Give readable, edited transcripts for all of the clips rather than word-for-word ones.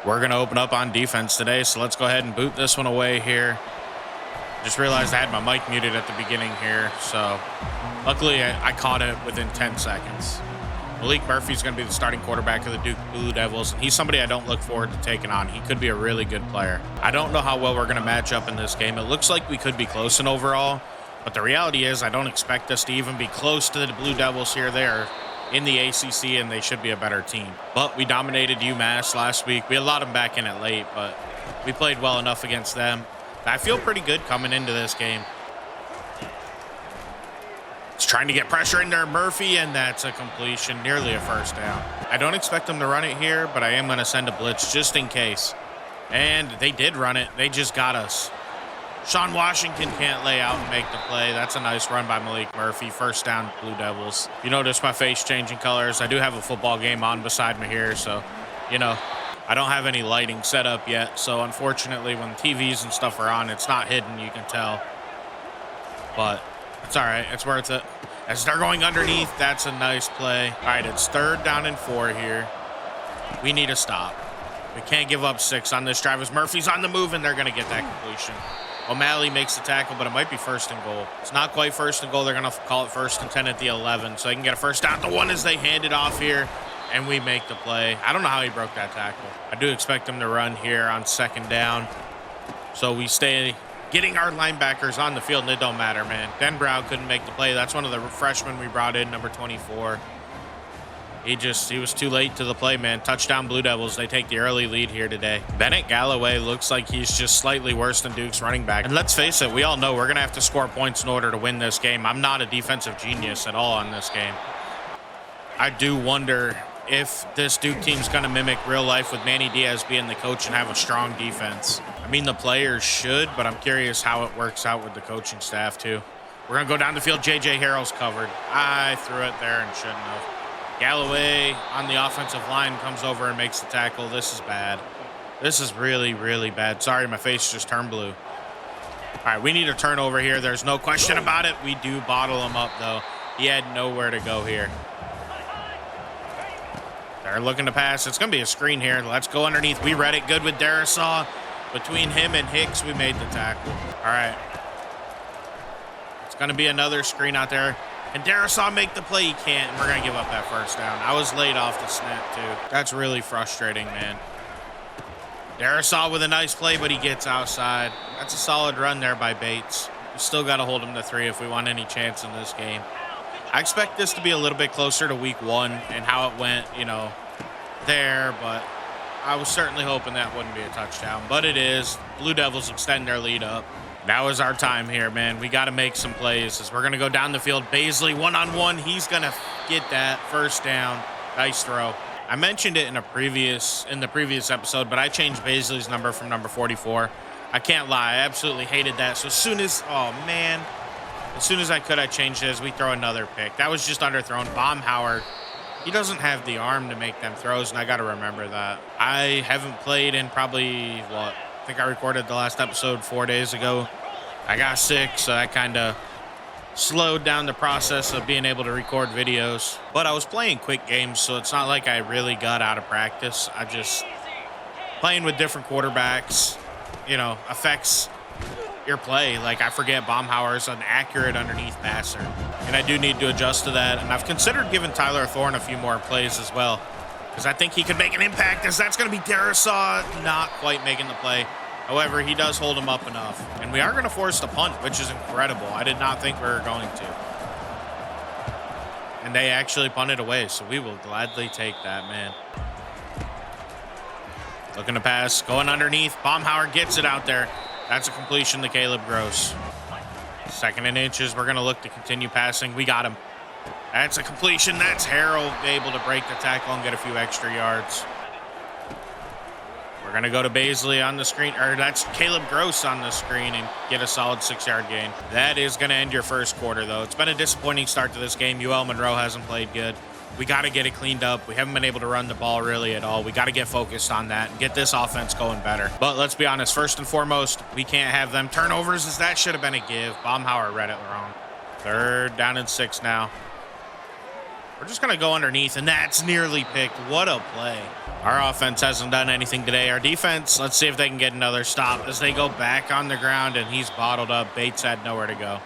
We're going to open up on defense today, so let's go ahead and boot this one away here. Just realized I had my mic muted at the beginning here, so luckily I caught it within 10 seconds. Malik Murphy's going to be the starting quarterback of the Duke Blue Devils, and he's somebody I don't look forward to taking on. He could be a really good player. I don't know how well we're going to match up in this game. It looks like we could be close in overall, but the reality is I don't expect us to even be close to the Blue Devils here. They are in the ACC, and they should be a better team. But we dominated UMass last week. We allowed them back in it late, but we played well enough against them. I feel pretty good coming into this game. It's trying to get pressure in there, Murphy, and that's a completion, nearly a first down. I don't expect them to run it here, but I am going to send a blitz just in case. And they did run it. They just got us. Sean Washington can't lay out and make the play. That's a nice run by Malik Murphy. First down, Blue Devils. You notice my face changing colors. I do have a football game on beside me here, so, you know, I don't have any lighting set up yet. So, unfortunately, when TVs and stuff are on, it's not hidden, you can tell. But it's all right. It's worth it. As they're going underneath, that's a nice play. All right, it's 3rd down and 4 here. We need a stop. We can't give up 6 on this drive as Murphy's on the move, and they're going to get that completion. O'Malley makes the tackle, but it might be 1st and goal. It's not quite 1st and goal. They're going to call it 1st and 10 at the 11, so they can get a first down. The 1 as they hand it off here, and we make the play. I don't know how he broke that tackle. I do expect them to run here on 2nd down, so we stay getting our linebackers on the field, and it don't matter, man. Den Brown couldn't make the play. That's one of the freshmen we brought in, number 24. He was too late to the play, man. Touchdown Blue Devils. They take the early lead here today. Bennett Galloway looks like he's just slightly worse than Duke's running back. And let's face it, we all know we're going to have to score points in order to win this game. I'm not a defensive genius at all on this game. I do wonder if this Duke team's going to mimic real life with Manny Diaz being the coach and have a strong defense. I mean, the players should, but I'm curious how it works out with the coaching staff, too. We're going to go down the field. J.J. Harrell's covered. I threw it there and shouldn't have. Galloway on the offensive line comes over and makes the tackle. This is bad. This is really, really bad. Sorry, my face just turned blue. All right, we need a turnover here. There's no question about it. We do bottle him up, though. He had nowhere to go here. They're looking to pass. It's going to be a screen here. Let's go underneath. We read it good with Darisaw. Between him and Hicks, we made the tackle. All right. It's going to be another screen out there. And Darisaw make the play. He can't, and we're going to give up that first down. I was laid off the snap, too. That's really frustrating, man. Darisaw with a nice play, but he gets outside. That's a solid run there by Bates. We still got to hold him to 3 if we want any chance in this game. I expect this to be a little bit closer to week 1 and how it went, you know, there, but I was certainly hoping that wouldn't be a touchdown, but it is. Blue Devils extend their lead up. Now is our time here, man. We got to make some plays as we're going to go down the field. Baisley one-on-one. He's going to get that first down. Nice throw. I mentioned it in the previous episode, but I changed Baisley's number from number 44. I can't lie. I absolutely hated that. So as soon as I could, I changed it as we throw another pick. That was just underthrown. Baumhauer, he doesn't have the arm to make them throws, and I got to remember that. I haven't played in probably, I think I recorded the last episode 4 days ago. I got sick, so that kind of slowed down the process of being able to record videos. But I was playing quick games, so it's not like I really got out of practice. I just, playing with different quarterbacks, you know, affects your play. Like, I forget Baumhauer's an accurate underneath passer, and I do need to adjust to that. And I've considered giving Tyler Thorne a few more plays as well, because I think he could make an impact, as that's going to be Darisaw not quite making the play. However, he does hold him up enough. And we are going to force the punt, which is incredible. I did not think we were going to. And they actually punted away, so we will gladly take that, man. Looking to pass, going underneath. Baumhauer gets it out there. That's a completion to Caleb Gross. 2nd and inches. We're going to look to continue passing. We got him. That's a completion. That's Harrell able to break the tackle and get a few extra yards. We're going to go to Baisley on the screen, or that's Caleb Gross on the screen, and get a solid 6-yard gain. That is going to end your first quarter, though. It's been a disappointing start to this game. UL-Monroe hasn't played good. We got to get it cleaned up. We haven't been able to run the ball really at all. We got to get focused on that and get this offense going better. But let's be honest, first and foremost, we can't have them turnovers, as that should have been a give. Baumhauer read it wrong. 3rd down and 6 now. We're just going to go underneath, and that's nearly picked. What a play. Our offense hasn't done anything today. Our defense, let's see if they can get another stop as they go back on the ground, and he's bottled up. Bates had nowhere to go.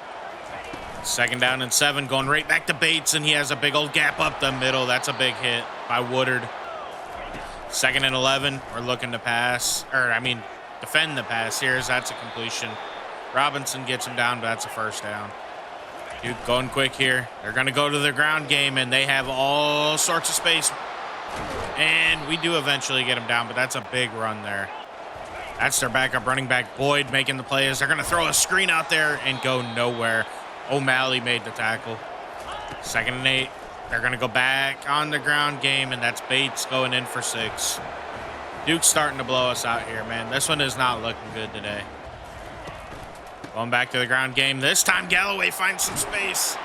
2nd down and 7, going right back to Bates, and he has a big old gap up the middle. That's a big hit by Woodard. 2nd and 11, we're looking to defend the pass here, as that's a completion. Robinson gets him down, but that's a 1st down. Duke going quick here. They're going to go to the ground game, and they have all sorts of space. And we do eventually get him down, but that's a big run there. That's their backup running back, Boyd, making the plays. They're going to throw a screen out there and go nowhere. O'Malley made the tackle. 2nd and 8. They're going to go back on the ground game, and that's Bates going in for 6. Duke's starting to blow us out here, man. This one is not looking good today. Going back to the ground game. This time, Galloway finds some space.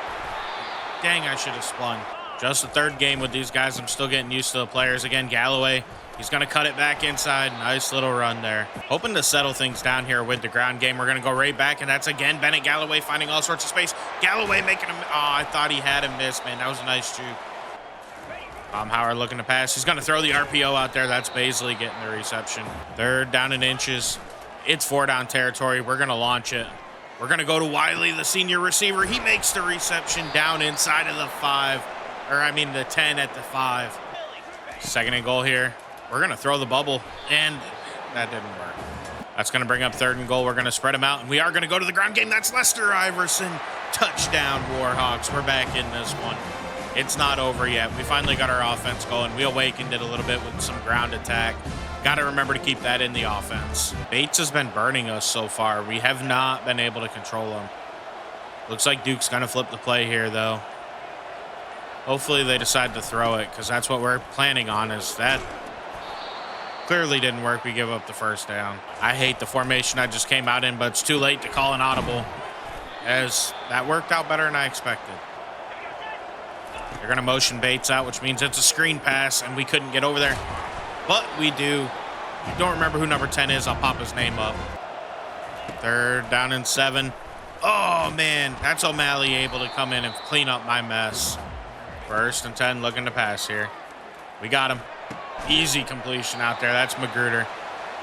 Dang, I should have spun. Just the 3rd game with these guys. I'm still getting used to the players. Again, Galloway, he's going to cut it back inside. Nice little run there. Hoping to settle things down here with the ground game. We're going to go right back, and that's again Bennett Galloway finding all sorts of space. Galloway making him. Oh, I thought he had him miss, man. That was a nice juke. Howard looking to pass. He's going to throw the RPO out there. That's Baisley getting the reception. 3rd down and inches. It's 4-down territory. We're going to launch it. We're going to go to Wiley, the senior receiver. He makes the reception down inside of the the 10 at the 5. 2nd and goal here. We're going to throw the bubble, and that didn't work. That's going to bring up 3rd and goal. We're going to spread them out, and we are going to go to the ground game. That's Lester Iverson. Touchdown, Warhawks. We're back in this one. It's not over yet. We finally got our offense going. We awakened it a little bit with some ground attack. Got to remember to keep that in the offense. Bates has been burning us so far. We have not been able to control him. Looks like Duke's going to flip the play here, though. Hopefully they decide to throw it, because that's what we're planning on. Is that clearly didn't work. We give up the 1st down. I hate the formation I just came out in, but it's too late to call an audible, as that worked out better than I expected. They're going to motion Bates out, which means it's a screen pass, and we couldn't get over there. But we do. I don't remember who number 10 is. I'll pop his name up. 3rd down and 7. Oh, man. That's O'Malley able to come in and clean up my mess. 1st and 10 looking to pass here. We got him. Easy completion out there. That's Magruder.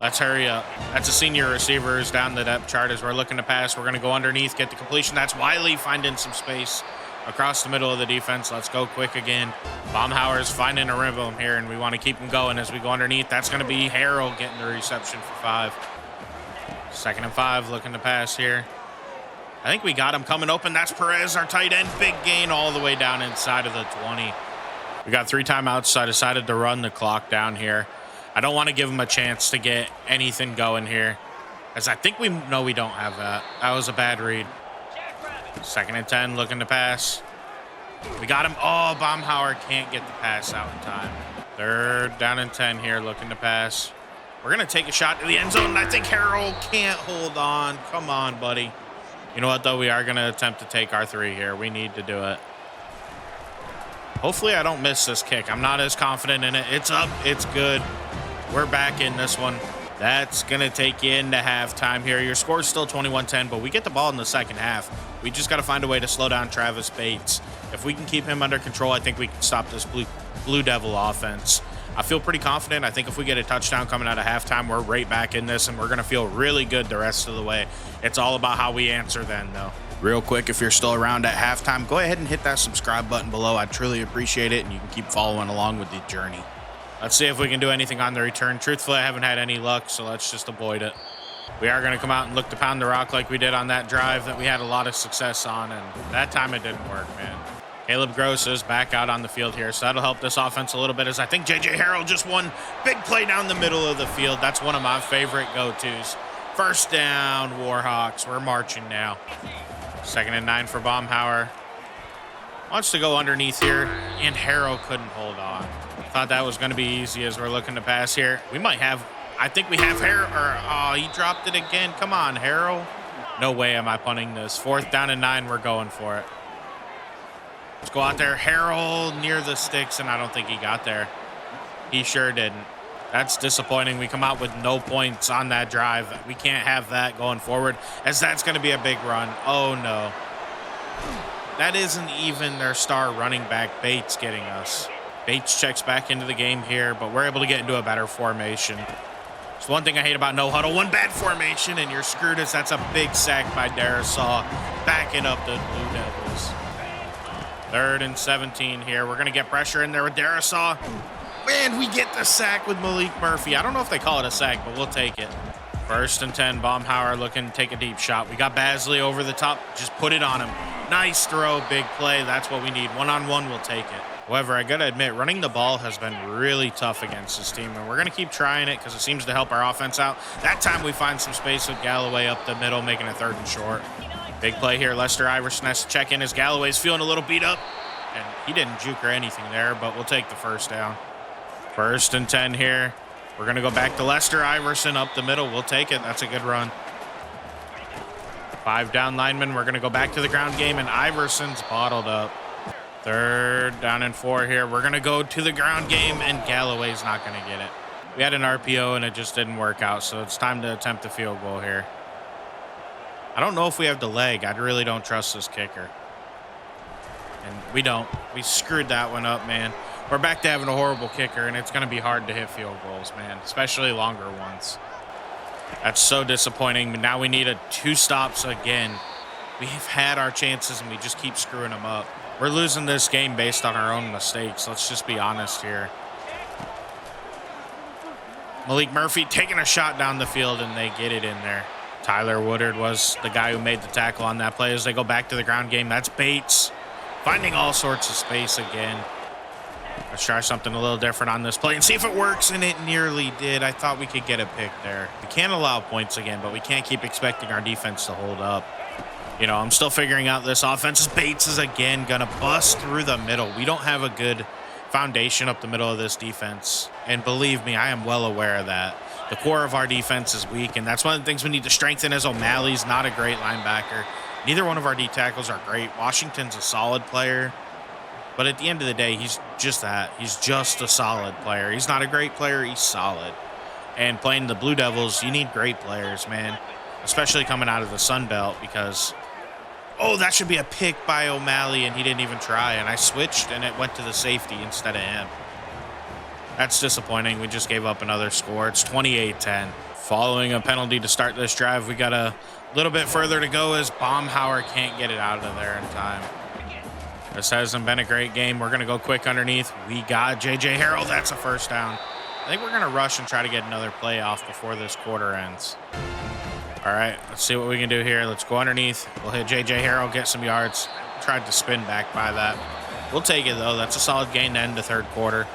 Let's hurry up. That's a senior receiver who's down the depth chart as we're looking to pass. We're going to go underneath, get the completion. That's Wiley finding some space across the middle of the defense. Let's go quick again. Baumhauer's finding a rhythm here, and we want to keep him going as we go underneath. That's going to be Harrell getting the reception for 5. 2nd and 5, looking to pass here. I think we got him coming open. That's Perez, our tight end. Big gain all the way down inside of the 20. We got 3 timeouts, so I decided to run the clock down here. I don't want to give him a chance to get anything going here, as I think we know we don't have that. That was a bad read. 2nd and 10, looking to pass. We got him. Oh, Baumhauer can't get the pass out in time. 3rd down and 10 here, looking to pass. We're going to take a shot to the end zone, and I think Harrell can't hold on. Come on, buddy. You know what, though? We are going to attempt to take our 3 here. We need to do it. Hopefully I don't miss this kick. I'm not as confident in it. It's up. It's good. We're back in this one. That's going to take you into halftime here. Your score is still 21-10, but we get the ball in the 2nd half. We just got to find a way to slow down Travis Bates. If we can keep him under control, I think we can stop this Blue Devil offense. I feel pretty confident. I think if we get a touchdown coming out of halftime, we're right back in this, and we're going to feel really good the rest of the way. It's all about how we answer then, though. Real quick, if you're still around at halftime, go ahead and hit that subscribe button below. I'd truly appreciate it, and you can keep following along with the journey. Let's see if we can do anything on the return. Truthfully, I haven't had any luck, so let's just avoid it. We are going to come out and look to pound the rock like we did on that drive that we had a lot of success on, and that time it didn't work, man. Caleb Gross is back out on the field here, so that'll help this offense a little bit, as I think J.J. Harrell just won big play down the middle of the field. That's one of my favorite go-tos. 1st down, Warhawks. We're marching now. 2nd and 9 for Baumhauer. Wants to go underneath here, and Harrell couldn't hold on. Thought that was going to be easy as we're looking to pass here. We might have, I think we have Harrell, oh, he dropped it again. Come on, Harrell. No way am I punting this. 4th down and 9, we're going for it. Let's go out there. Harrell near the sticks, and I don't think he got there. He sure didn't. That's disappointing. We come out with no points on that drive. We can't have that going forward, as that's going to be a big run. Oh, no. That isn't even their star running back, Bates, getting us. Bates checks back into the game here, but we're able to get into a better formation. It's one thing I hate about no huddle. One bad formation, and you're screwed as that's a big sack by Darisaw, backing up the Blue Devils. 3rd and 17 here. We're going to get pressure in there with Darisaw. And we get the sack with Malik Murphy. I don't know if they call it a sack, but we'll take it. 1st and 10, Baumhauer looking to take a deep shot. We got Basley over the top. Just put it on him. Nice throw, big play. That's what we need. One-on-one, we'll take it. However, I got to admit, running the ball has been really tough against this team, and we're going to keep trying it because it seems to help our offense out. That time we find some space with Galloway up the middle, making a 3rd and short. Big play here. Lester Iverson has to check in as Galloway's feeling a little beat up, and he didn't juke or anything there, but we'll take the 1st down. 1st and 10 here. We're going to go back to Lester Iverson up the middle. We'll take it. That's a good run. 5 down linemen. We're going to go back to the ground game, and Iverson's bottled up. 3rd down and 4 here. We're going to go to the ground game, and Galloway's not going to get it. We had an RPO, and it just didn't work out, so it's time to attempt the field goal here. I don't know if we have the leg. I really don't trust this kicker. And we don't. We screwed that one up, man. We're back to having a horrible kicker, and it's going to be hard to hit field goals, man, especially longer ones. That's so disappointing. Now we need 2 stops again. We've had our chances, and we just keep screwing them up. We're losing this game based on our own mistakes. Let's just be honest here. Malik Murphy taking a shot down the field, and they get it in there. Tyler Woodard was the guy who made the tackle on that play as they go back to the ground game. That's Bates finding all sorts of space again. Let's try something a little different on this play and see if it works, and it nearly did. I thought we could get a pick there. We can't allow points again, but we can't keep expecting our defense to hold up. You know, I'm still figuring out this offense. Bates is again going to bust through the middle. We don't have a good foundation up the middle of this defense, and believe me, I am well aware of that. The core of our defense is weak, and that's one of the things we need to strengthen. As O'Malley's not a great linebacker. Neither one of our D tackles are great. Washington's a solid player, but at the end of the day, he's just that. He's just a solid player. He's not a great player. He's solid. And playing the Blue Devils, you need great players, man, especially coming out of the Sun Belt because, oh, that should be a pick by O'Malley, and he didn't even try, and I switched, and it went to the safety instead of him. That's disappointing. We just gave up another score. It's 28-10. Following a penalty to start this drive, we got a little bit further to go as Baumhauer can't get it out of there in time. This hasn't been a great game. We're going to go quick underneath. We got J.J. Harrell. That's a 1st down. I think we're going to rush and try to get another play off before this quarter ends. All right, let's see what we can do here. Let's go underneath. We'll hit J.J. Harrell, get some yards. Tried to spin back by that. We'll take it, though. That's a solid gain to end the 3rd quarter.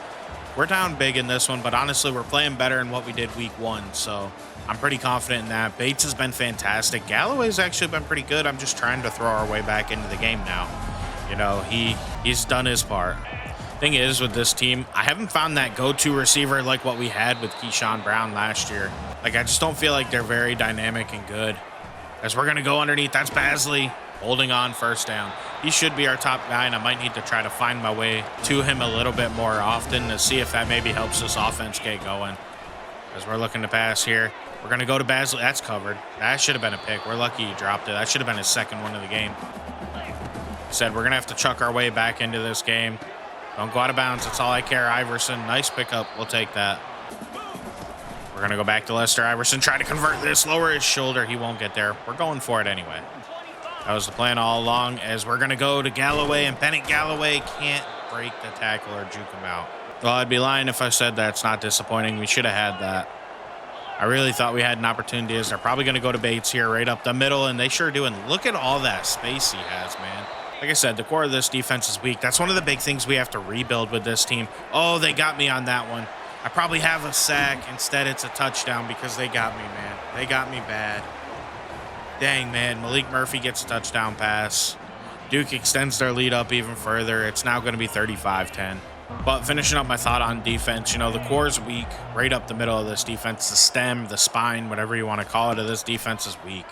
We're down big in this one, but honestly, we're playing better than what we did week 1, so I'm pretty confident in that. Bates has been fantastic. Galloway's actually been pretty good. I'm just trying to throw our way back into the game now. You know, he's done his part. Thing is, with this team, I haven't found that go-to receiver like what we had with Keyshawn Brown last year. Like, I just don't feel like they're very dynamic and good. As we're going to go underneath, that's Basley holding on 1st down. He should be our top guy, and I might need to try to find my way to him a little bit more often to see if that maybe helps this offense get going. As we're looking to pass here, we're going to go to Basley. That's covered. That should have been a pick. We're lucky he dropped it. That should have been his 2nd one of the game. Said we're going to have to chuck our way back into this game. Don't go out of bounds. That's all I care. Iverson, nice pickup. We'll take that. We're going to go back to Lester Iverson. Try to convert this. Lower his shoulder. He won't get there. We're going for it anyway. That was the plan all along, as we're going to go to Galloway, and Bennett Galloway can't break the tackle or juke him out. Well, I'd be lying if I said that's not disappointing. We should have had that. I really thought we had an opportunity, as they're probably going to go to Bates here right up the middle, and they sure do. And look at all that space he has, man. Like I said, the core of this defense is weak. That's one of the big things we have to rebuild with this team. Oh, they got me on that one. I probably have a sack. Instead, it's a touchdown because they got me, man. They got me bad. Dang, man. Malik Murphy gets a touchdown pass. Duke extends their lead up even further. It's now going to be 35-10. But finishing up my thought on defense, you know, the core is weak right up the middle of this defense. The stem, the spine, whatever you want to call it, of this defense is weak.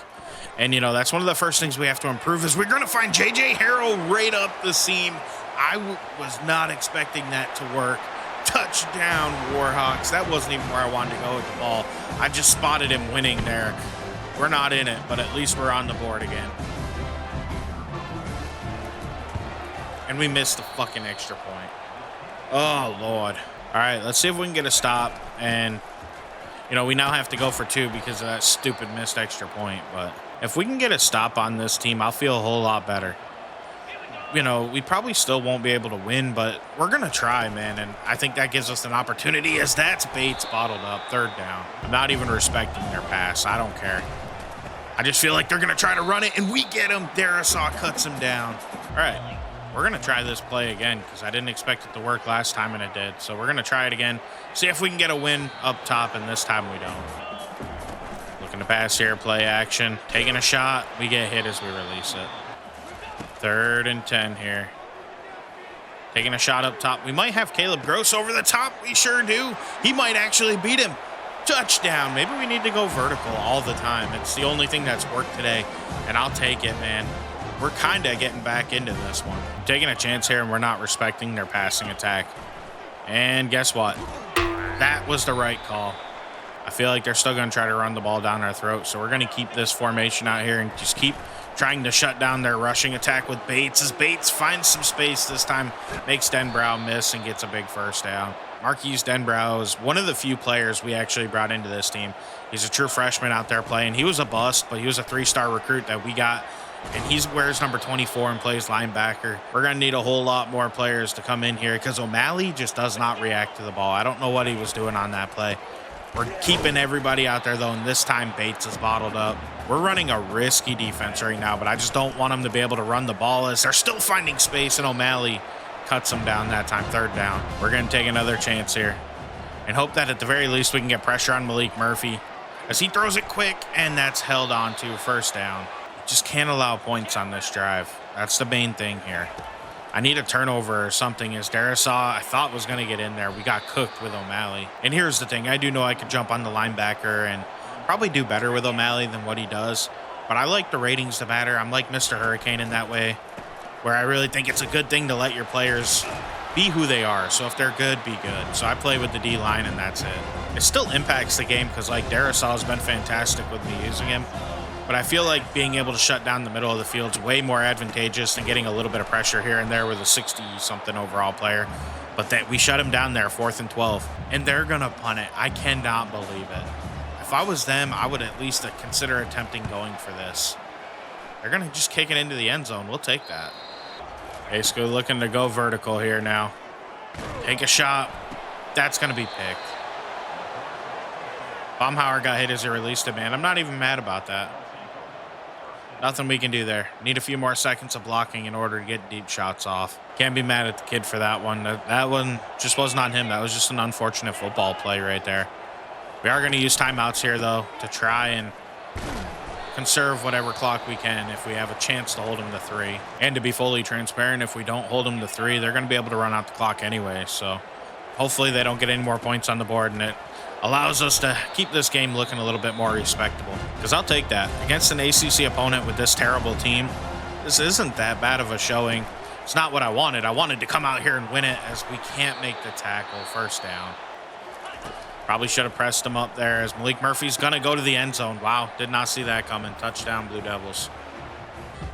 And, you know, that's one of the first things we have to improve is we're going to find J.J. Harrell right up the seam. I was not expecting that to work. Touchdown, Warhawks. That wasn't even where I wanted to go with the ball. I just spotted him winning there. We're not in it, but at least we're on the board again. and we missed the fucking extra point. Oh, Lord. All right, let's see if we can get a stop. And, you know, we now have to go for 2 because of that stupid missed extra point. But if we can get a stop on this team, I'll feel a whole lot better. You know, we probably still won't be able to win, but we're going to try, man. And I think that gives us an opportunity as that's Bates bottled up, 3rd down. I'm not even respecting their pass. I don't care. I just feel like they're going to try to run it, and we get him. Darasaw cuts him down. All right. We're going to try this play again because I didn't expect it to work last time, and it did. So we're going to try it again, see if we can get a win up top, and this time we don't. Looking to pass here, play action. Taking a shot. We get hit as we release it. 3rd and 10 here. Taking a shot up top. We might have Caleb Gross over the top. We sure do. He might actually beat him. Touchdown. Maybe we need to go vertical all the time. It's the only thing that's worked today, and I'll take it, man. We're kind of getting back into this one. I'm taking a chance here, and we're not respecting their passing attack. And guess what? That was the right call. I feel like they're still going to try to run the ball down our throat, so we're going to keep this formation out here and just keep trying to shut down their rushing attack with Bates. As Bates finds some space this time, makes Denbrow miss and gets a big 1st down. Marquise Denbrow is one of the few players we actually brought into this team. He's a true freshman out there playing. He was a bust, but he was a 3-star recruit that we got. And he wears number 24 and plays linebacker. We're going to need a whole lot more players to come in here because O'Malley just does not react to the ball. I don't know what he was doing on that play. We're keeping everybody out there, though, and this time Bates is bottled up. We're running a risky defense right now, but I just don't want them to be able to run the ball as they're still finding space, and O'Malley cuts them down that time, 3rd down. We're going to take another chance here and hope that at the very least we can get pressure on Malik Murphy as he throws it quick, and that's held on to 1st down. Just can't allow points on this drive. That's the main thing here. I need a turnover or something as Darasaw, I thought, was going to get in there. We got cooked with O'Malley. And here's the thing. I do know I could jump on the linebacker and probably do better with O'Malley than what he does. But I like the ratings to matter. I'm like Mr. Hurricane in that way, where I really think it's a good thing to let your players be who they are. So if they're good, be good. So I play with the D-line, and that's it. It still impacts the game because, like, Darasaw has been fantastic with me using him. But I feel like being able to shut down the middle of the field is way more advantageous than getting a little bit of pressure here and there with a 60-something overall player. But that we shut him down there, 4th and 12. And they're going to punt it. I cannot believe it. If I was them, I would at least consider attempting going for this. They're going to just kick it into the end zone. We'll take that. Basically looking to go vertical here now. Take a shot. That's going to be picked. Baumhauer got hit as he released it, man. I'm not even mad about that. Nothing we can do there. Need a few more seconds of blocking in order to get deep shots off. Can't be mad at the kid for that one. That one just wasn't on him. That was just an unfortunate football play right there. We are going to use timeouts here, though, to try and conserve whatever clock we can if we have a chance to hold them to 3. And to be fully transparent, if we don't hold them to 3, they're going to be able to run out the clock anyway. So hopefully they don't get any more points on the board, and it allows us to keep this game looking a little bit more respectable. Because I'll take that. Against an ACC opponent with this terrible team, this isn't that bad of a showing. It's not what I wanted. I wanted to come out here and win it as we can't make the tackle. 1st down. Probably should have pressed him up there as Malik Murphy's going to go to the end zone. Wow, did not see that coming. Touchdown, Blue Devils.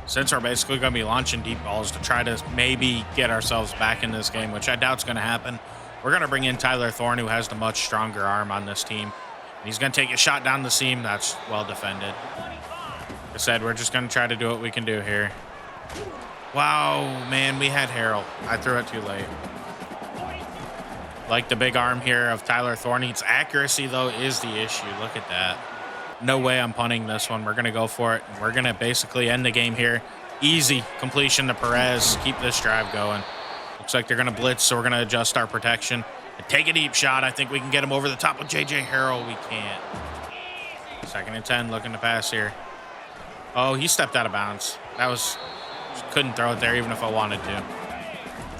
Since we're basically going to be launching deep balls to try to maybe get ourselves back in this game, which I doubt is going to happen, we're going to bring in Tyler Thorne, who has the much stronger arm on this team. He's going to take a shot down the seam. That's well defended. Like I said, we're just going to try to do what we can do here. Wow, man, we had Harrell. I threw it too late. Like the big arm here of Tyler Thorne. Its accuracy, though, is the issue. Look at that. No way I'm punting this one. We're going to go for it. We're going to basically end the game here. Easy completion to Perez. Keep this drive going. Looks like they're going to blitz, so we're going to adjust our protection. And take a deep shot. I think we can get him over the top with J.J. Harrell. We can't. 2nd and 10, looking to pass here. Oh, he stepped out of bounds. That was... couldn't throw it there even if I wanted to.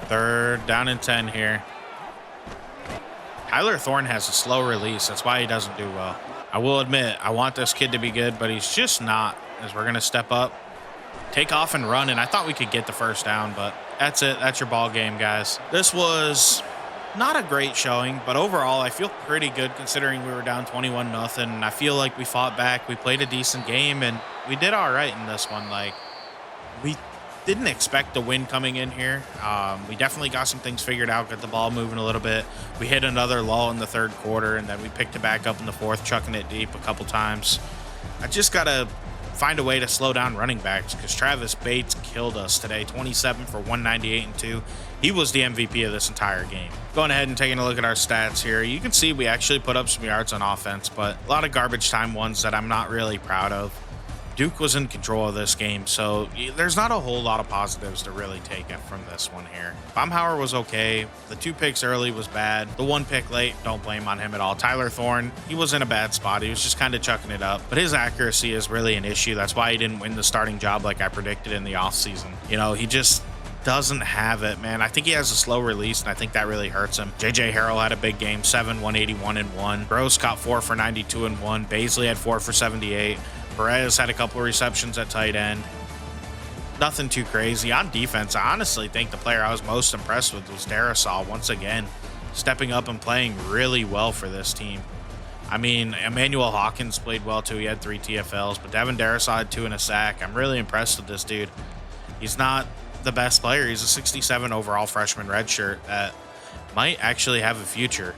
3rd down and 10 here. Tyler Thorne has a slow release. That's why he doesn't do well. I will admit, I want this kid to be good, but he's just not. As we're going to step up, take off and run, and I thought we could get the 1st down, but that's it. That's your ball game, guys. This was not a great showing, but overall, I feel pretty good considering we were down 21-0. I feel like we fought back. We played a decent game, and we did all right in this one. Like, we Didn't expect the win coming in here. We definitely got some things figured out, got the ball moving a little bit. We hit another lull in the third quarter, and then we picked it back up in the fourth, chucking it deep a couple times. I just got to find a way to slow down running backs because Travis Bates killed us today, 27 for 198 and 2. He was the MVP of this entire game. Going ahead and taking a look at our stats here, you can see we actually put up some yards on offense, but a lot of garbage time ones that I'm not really proud of. Duke was in control of this game, so there's not a whole lot of positives to really take it from this one here. Baumhauer was okay. The 2 picks early was bad. The 1 pick late, don't blame on him at all. Tyler Thorne, he was in a bad spot. He was just kind of chucking it up, but his accuracy is really an issue. That's why he didn't win the starting job like I predicted in the offseason. You know, he just doesn't have it, man. I think he has a slow release, and I think that really hurts him. JJ Harrell had a big game, 7, 181 and 1. Gross caught 4 for 92 and 1. Baisley had 4 for 78. Perez had a couple of receptions at tight end. Nothing too crazy. On defense, I honestly think the player I was most impressed with was Darrisaw once again, stepping up and playing really well for this team. I mean, Emmanuel Hawkins played well too. He had 3 TFLs, but Devin Darrisaw had 2 and a sack. I'm really impressed with this dude. He's not the best player. He's a 67 overall freshman redshirt that might actually have a future.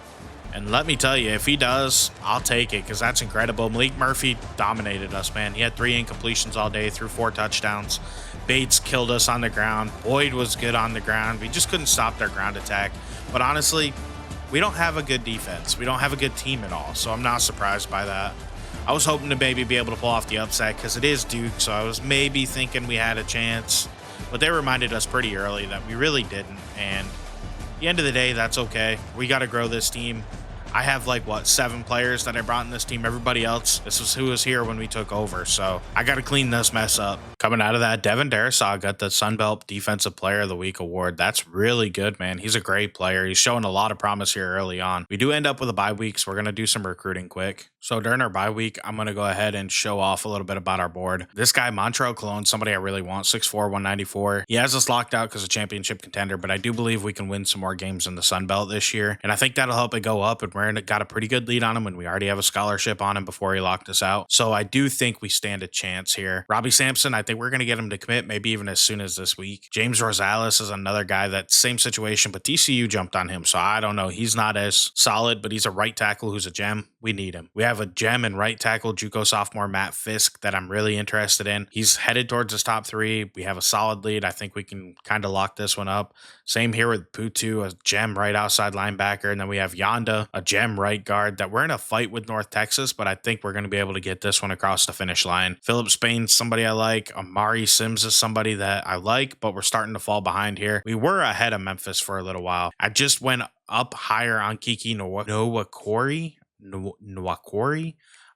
And let me tell you, if he does, I'll take it because that's incredible. Malik Murphy dominated us, man. He had 3 incompletions all day, threw 4 touchdowns. Bates killed us on the ground. Boyd was good on the ground. We just couldn't stop their ground attack. But honestly, we don't have a good defense. We don't have a good team at all, so I'm not surprised by that. I was hoping to maybe be able to pull off the upset because it is Duke, so I was maybe thinking we had a chance. But they reminded us pretty early that we really didn't. And at the end of the day, that's okay. We got to grow this team. I have 7 players that I brought in this team. Everybody else, this is who was here when we took over. So I got to clean this mess up. Coming out of that, Devin Darrisaw got the Sunbelt Defensive Player of the Week award. That's really good, man. He's a great player. He's showing a lot of promise here early on. We do end up with a bye week, so we're going to do some recruiting quick. So during our bye week, I'm going to go ahead and show off a little bit about our board. This guy, Montrell Cologne, somebody I really want, 6'4", 194. He has us locked out because of championship contender, but I do believe we can win some more games in the Sunbelt this year. And I think that'll help it go up, and we're got a pretty good lead on him when we already have a scholarship on him before he locked us out. So I do think we stand a chance here. Robbie Sampson, I think we're going to get him to commit maybe even as soon as this week. James Rosales is another guy that same situation, but TCU jumped on him. So I don't know. He's not as solid, but he's a right tackle who's a gem. We need him. We have a gem and right tackle, JUCO sophomore Matt Fisk, that I'm really interested in. He's headed towards his top 3. We have a solid lead. I think we can kind of lock this one up. Same here with Putu, a gem right outside linebacker. And then we have Yonda, a gem right guard that we're in a fight with North Texas, but I think we're going to be able to get this one across the finish line. Philip Spain's somebody I like. Amari Sims is somebody that I like, but we're starting to fall behind here. We were ahead of Memphis for a little while. I just went up higher on Kiki Nwakori.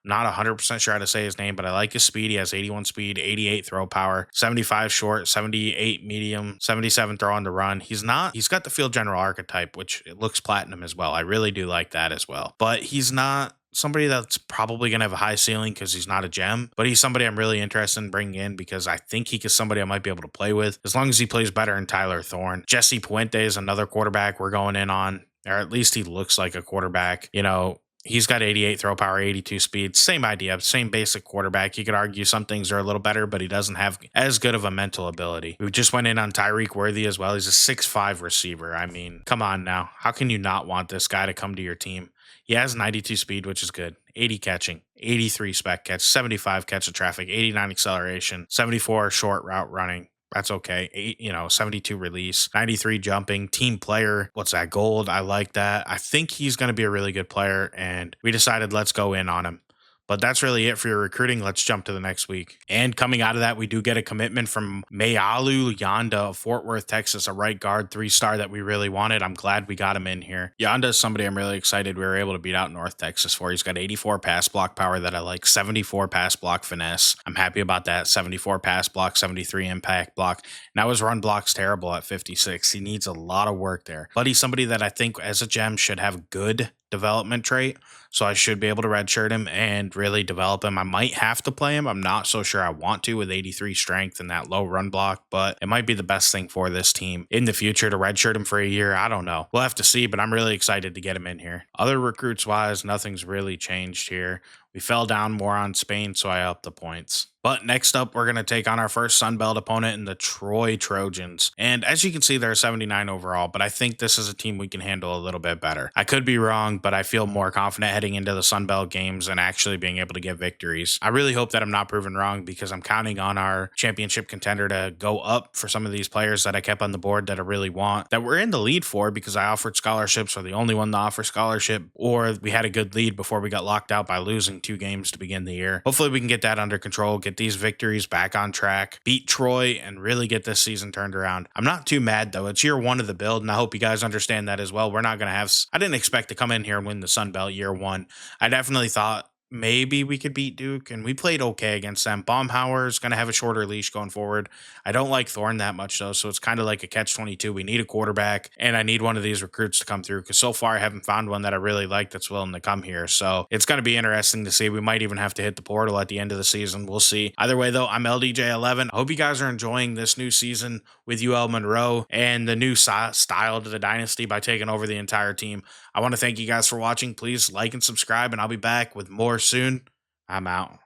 Not 100% sure how to say his name, but I like his speed. He has 81 speed, 88 throw power, 75 short, 78 medium, 77 throw on the run. He's got the field general archetype, which it looks platinum as well. I really do like that as well. But he's not somebody that's probably going to have a high ceiling because he's not a gem, but he's somebody I'm really interested in bringing in because I think he is somebody I might be able to play with as long as he plays better than Tyler Thorne. Jesse Puente is another quarterback we're going in on, or at least he looks like a quarterback. You know, he's got 88 throw power, 82 speed. Same idea, same basic quarterback. You could argue some things are a little better, but he doesn't have as good of a mental ability. We just went in on Tyreek Worthy as well. He's a 6'5" receiver. I mean, come on now. How can you not want this guy to come to your team? He has 92 speed, which is good. 80 catching, 83 spec catch, 75 catch of traffic, 89 acceleration, 74 short route running. That's okay. 72 release, 93 jumping, team player. What's that? Gold. I like that. I think he's going to be a really good player, and we decided let's go in on him. But that's really it for your recruiting. Let's jump to the next week. And coming out of that, we do get a commitment from Mayalu Yonda of Fort Worth, Texas, a right guard, 3-star that we really wanted. I'm glad we got him in here. Yonda is somebody I'm really excited we were able to beat out North Texas for. He's got 84 pass block power that I like, 74 pass block finesse. I'm happy about that. 74 pass block, 73 impact block. Now his run block's terrible at 56. He needs a lot of work there. But he's somebody that I think as a gem should have good development trait. so I should be able to redshirt him and really develop him. I might have to play him. I'm not so sure I want to with 83 strength and that low run block, but it might be the best thing for this team in the future to redshirt him for a year. I don't know. We'll have to see, but I'm really excited to get him in here. Other recruits wise, nothing's really changed here. We fell down more on Spain, so I upped the points. But next up, we're going to take on our first Sun Belt opponent in the Troy Trojans. And as you can see, they're 79 overall, but I think this is a team we can handle a little bit better. I could be wrong, but I feel more confident heading into the Sun Belt games and actually being able to get victories. I really hope that I'm not proven wrong because I'm counting on our championship contender to go up for some of these players that I kept on the board that I really want, that we're in the lead for because I offered scholarships or the only one to offer scholarship, or we had a good lead before we got locked out by losing 2 games to begin the year. Hopefully we can get that under control, get these victories back on track, beat Troy, and really get this season turned around. I'm not too mad though. It's year 1 of the build, and I hope you guys understand that as well. We're not going to have, I didn't expect to come in here and win the Sun Belt year 1. I definitely thought maybe we could beat Duke, and we played okay against them. Baumhauer's going to have a shorter leash going forward. I don't like Thorne that much, though, so it's kind of like a catch-22. We need a quarterback, and I need one of these recruits to come through, because so far I haven't found one that I really like that's willing to come here, so it's going to be interesting to see. We might even have to hit the portal at the end of the season. We'll see. Either way, though, I'm LDJ11. I hope you guys are enjoying this new season with UL-Monroe and the new style to the Dynasty by taking over the entire team. I want to thank you guys for watching. Please like and subscribe, and I'll be back with more soon. I'm out.